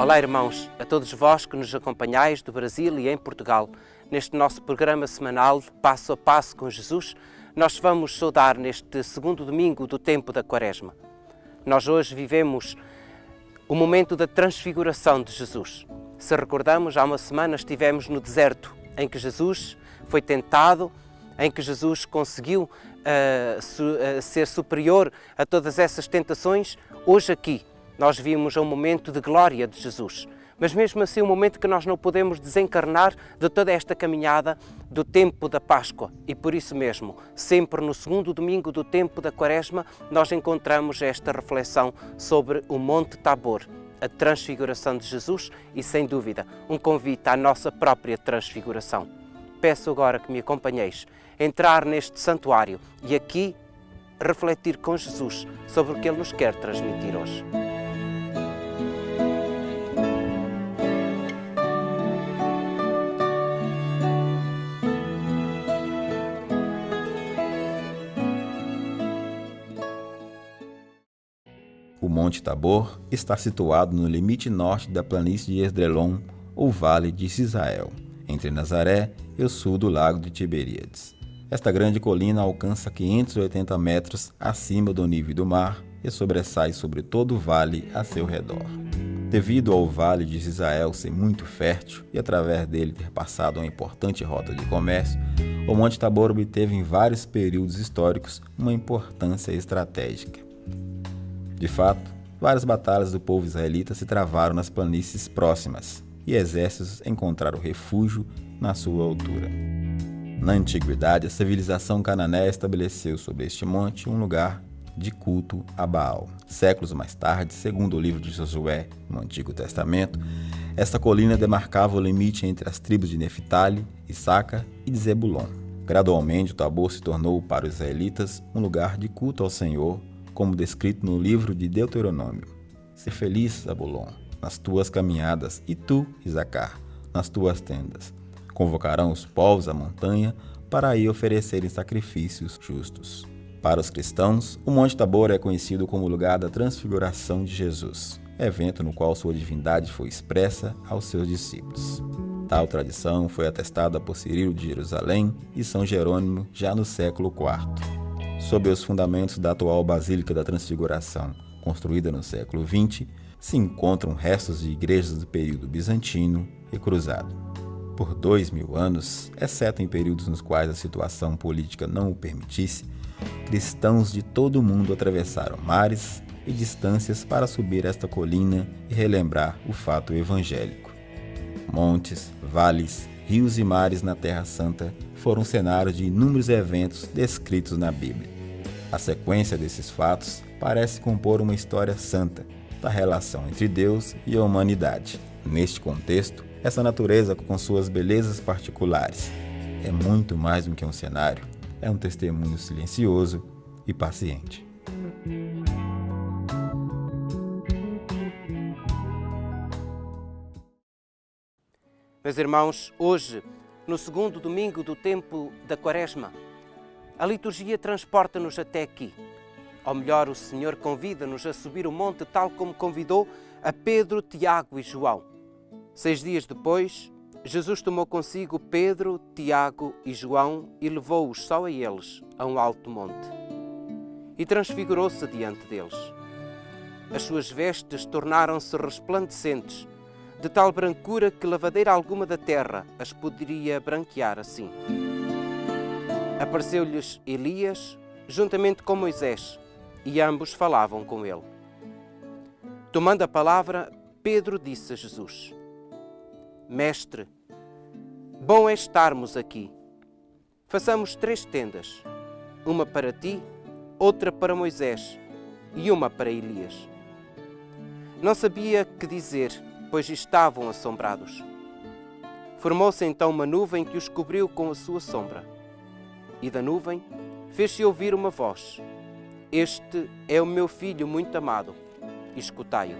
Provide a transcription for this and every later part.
Olá, irmãos, a todos vós que nos acompanhais do Brasil e em Portugal. Neste nosso programa semanal, Passo a Passo com Jesus, nós vamos saudar neste segundo domingo do tempo da Quaresma. Nós hoje vivemos o momento da transfiguração de Jesus. Se recordamos, há uma semana estivemos no deserto, em que Jesus foi tentado, em que Jesus conseguiu ser superior a todas essas tentações. Hoje aqui nós vimos um momento de glória de Jesus, mas mesmo assim um momento que nós não podemos desencarnar de toda esta caminhada do tempo da Páscoa. E por isso mesmo, sempre no segundo domingo do tempo da Quaresma, nós encontramos esta reflexão sobre o Monte Tabor, a transfiguração de Jesus e, sem dúvida, um convite à nossa própria transfiguração. Peço agora que me acompanheis a entrar neste santuário e aqui refletir com Jesus sobre o que Ele nos quer transmitir hoje. O Monte Tabor está situado no limite norte da planície de Esdrelon, ou Vale de Cisael, entre Nazaré e o sul do Lago de Tiberíades. Esta grande colina alcança 580 metros acima do nível do mar e sobressai sobre todo o vale a seu redor. Devido ao Vale de Cisael ser muito fértil e através dele ter passado uma importante rota de comércio, o Monte Tabor obteve em vários períodos históricos uma importância estratégica. De fato, várias batalhas do povo israelita se travaram nas planícies próximas e exércitos encontraram refúgio na sua altura. Na antiguidade, a civilização cananeia estabeleceu sobre este monte um lugar de culto a Baal. Séculos mais tarde, segundo o livro de Josué, no Antigo Testamento, esta colina demarcava o limite entre as tribos de Neftali, Issacar e de Zebulon. Gradualmente, o Tabor se tornou para os israelitas um lugar de culto ao Senhor, como descrito no livro de Deuteronômio. Ser feliz, Zabulon, nas tuas caminhadas, e tu, Isacar, nas tuas tendas. Convocarão os povos à montanha para aí oferecerem sacrifícios justos. Para os cristãos, o Monte Tabor é conhecido como o lugar da transfiguração de Jesus, evento no qual sua divindade foi expressa aos seus discípulos. Tal tradição foi atestada por Cirilo de Jerusalém e São Jerônimo já no século IV. Sob os fundamentos da atual Basílica da Transfiguração, construída no século XX, se encontram restos de igrejas do período bizantino e cruzado. Por 2000 anos, exceto em períodos nos quais a situação política não o permitisse, cristãos de todo o mundo atravessaram mares e distâncias para subir esta colina e relembrar o fato evangélico. Montes, vales, rios e mares na Terra Santa foram cenários de inúmeros eventos descritos na Bíblia. A sequência desses fatos parece compor uma história santa da relação entre Deus e a humanidade. Neste contexto, essa natureza com suas belezas particulares é muito mais do que um cenário, é um testemunho silencioso e paciente. Meus irmãos, hoje, no segundo domingo do tempo da Quaresma, a liturgia transporta-nos até aqui. Ou melhor, o Senhor convida-nos a subir o monte tal como convidou a Pedro, Tiago e João. 6 dias depois, Jesus tomou consigo Pedro, Tiago e João e levou-os só a eles a um alto monte. E transfigurou-se diante deles. As suas vestes tornaram-se resplandecentes, de tal brancura que lavadeira alguma da terra as poderia branquear assim. Apareceu-lhes Elias, juntamente com Moisés, e ambos falavam com ele. Tomando a palavra, Pedro disse a Jesus: Mestre, bom é estarmos aqui. Façamos 3 tendas, uma para ti, outra para Moisés e uma para Elias. Não sabia que dizer, pois estavam assombrados. Formou-se então uma nuvem que os cobriu com a sua sombra. E da nuvem fez-se ouvir uma voz: Este é o meu filho muito amado, escutai-o.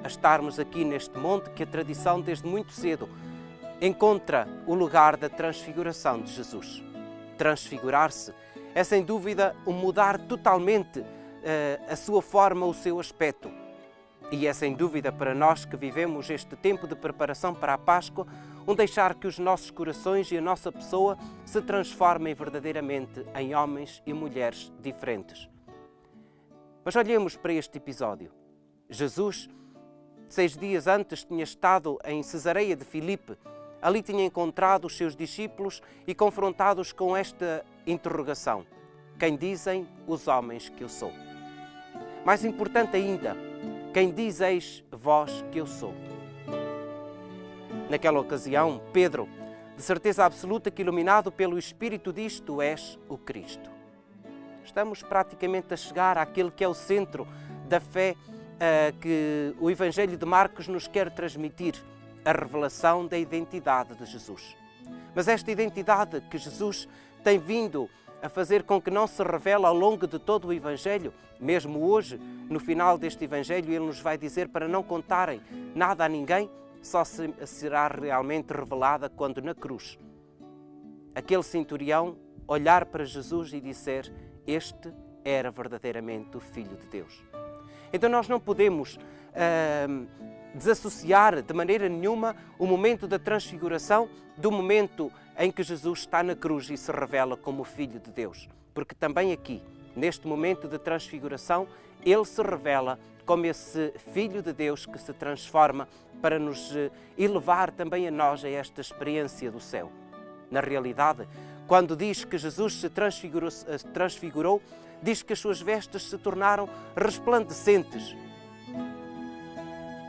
A estarmos aqui neste monte que a tradição desde muito cedo encontra o lugar da transfiguração de Jesus. Transfigurar-se é sem dúvida o mudar totalmente a sua forma, o seu aspecto. E é sem dúvida para nós que vivemos este tempo de preparação para a Páscoa, um deixar que os nossos corações e a nossa pessoa se transformem verdadeiramente em homens e mulheres diferentes. Mas olhemos para este episódio. Jesus, 6 dias antes, tinha estado em Cesareia de Filipe. Ali tinha encontrado os seus discípulos e confrontado-os com esta interrogação: quem dizem os homens que eu sou? Mais importante ainda, quem dizeis vós que eu sou? Naquela ocasião, Pedro, de certeza absoluta que iluminado pelo Espírito, diz: tu és o Cristo. Estamos praticamente a chegar àquele que é o centro da fé que o Evangelho de Marcos nos quer transmitir, a revelação da identidade de Jesus. Mas esta identidade que Jesus tem vindo a fazer com que não se revele ao longo de todo o Evangelho, mesmo hoje, no final deste Evangelho, ele nos vai dizer para não contarem nada a ninguém, só será realmente revelada quando na cruz aquele centurião olhar para Jesus e dizer: este era verdadeiramente o Filho de Deus. Então nós não podemos desassociar de maneira nenhuma o momento da transfiguração do momento em que Jesus está na cruz e se revela como o Filho de Deus. Porque também aqui, neste momento de transfiguração, ele se revela como esse Filho de Deus que se transforma para nos elevar também a nós a esta experiência do céu. Na realidade, quando diz que Jesus se transfigurou, diz que as suas vestes se tornaram resplandecentes.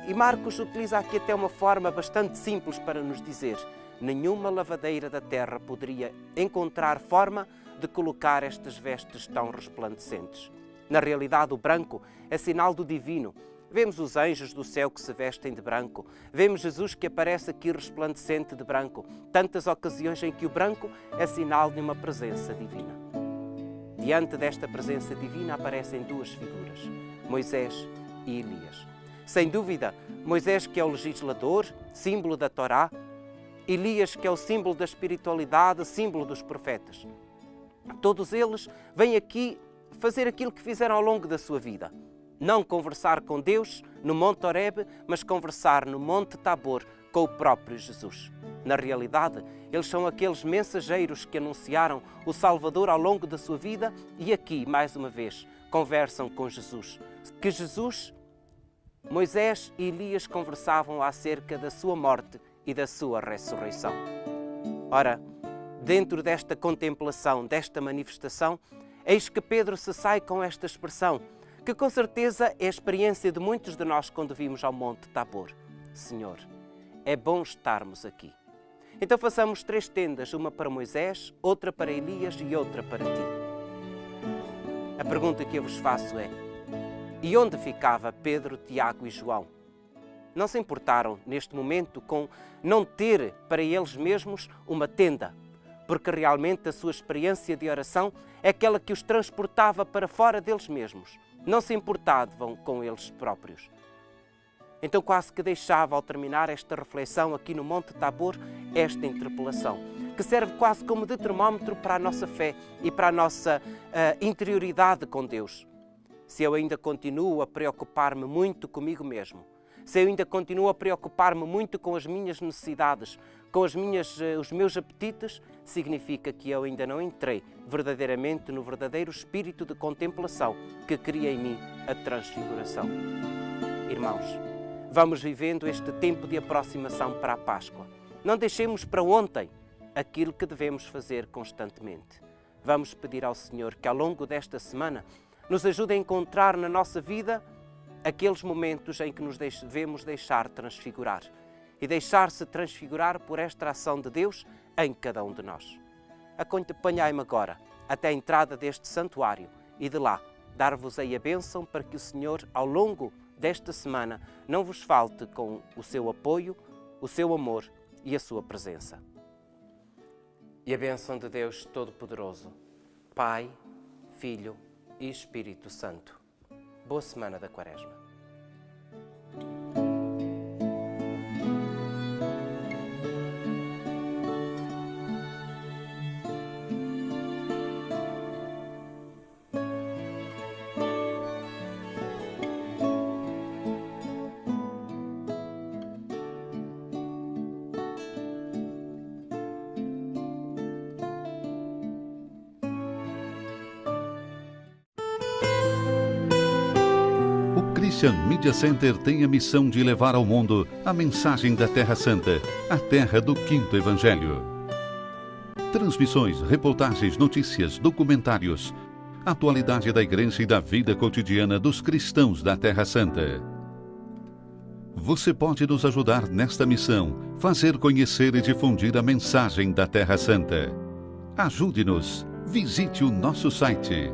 E Marcos utiliza aqui até uma forma bastante simples para nos dizer: nenhuma lavadeira da terra poderia encontrar forma de colocar estas vestes tão resplandecentes. Na realidade, o branco é sinal do divino. Vemos os anjos do céu que se vestem de branco. Vemos Jesus que aparece aqui resplandecente de branco. Tantas ocasiões em que o branco é sinal de uma presença divina. Diante desta presença divina aparecem duas figuras, Moisés e Elias. Sem dúvida, Moisés, que é o legislador, símbolo da Torá, Elias, que é o símbolo da espiritualidade, símbolo dos profetas. Todos eles vêm aqui fazer aquilo que fizeram ao longo da sua vida. Não conversar com Deus no Monte Horebe, mas conversar no Monte Tabor com o próprio Jesus. Na realidade, eles são aqueles mensageiros que anunciaram o Salvador ao longo da sua vida e aqui, mais uma vez, conversam com Jesus. Que Jesus, Moisés e Elias conversavam acerca da sua morte e da sua ressurreição. Ora, dentro desta contemplação, desta manifestação, eis que Pedro se sai com esta expressão, que com certeza é a experiência de muitos de nós quando vimos ao Monte Tabor: Senhor, é bom estarmos aqui. Então façamos 3 tendas, uma para Moisés, outra para Elias e outra para ti. A pergunta que eu vos faço é: e onde ficava Pedro, Tiago e João? Não se importaram neste momento com não ter para eles mesmos uma tenda, porque realmente a sua experiência de oração é aquela que os transportava para fora deles mesmos. Não se importavam com eles próprios. Então quase que deixava, ao terminar esta reflexão aqui no Monte Tabor, esta interpelação, que serve quase como de termómetro para a nossa fé e para a nossa interioridade com Deus. Se eu ainda continuo a preocupar-me muito comigo mesmo, se eu ainda continuo a preocupar-me muito com as minhas necessidades, com os meus apetites, significa que eu ainda não entrei verdadeiramente no verdadeiro espírito de contemplação que cria em mim a transfiguração. Irmãos, vamos vivendo este tempo de aproximação para a Páscoa. Não deixemos para ontem aquilo que devemos fazer constantemente. Vamos pedir ao Senhor que ao longo desta semana nos ajude a encontrar na nossa vida aqueles momentos em que nos devemos deixar transfigurar e deixar-se transfigurar por esta ação de Deus em cada um de nós. Acompanhai-me agora até a entrada deste santuário e de lá dar-vos-ei a bênção para que o Senhor, ao longo desta semana, não vos falte com o seu apoio, o seu amor e a sua presença. E a bênção de Deus Todo-Poderoso, Pai, Filho e Espírito Santo. Boa semana da Quaresma. Christian Media Center tem a missão de levar ao mundo a mensagem da Terra Santa, a terra do Quinto Evangelho. Transmissões, reportagens, notícias, documentários, atualidade da Igreja e da vida cotidiana dos cristãos da Terra Santa. Você pode nos ajudar nesta missão, fazer conhecer e difundir a mensagem da Terra Santa. Ajude-nos. Visite o nosso site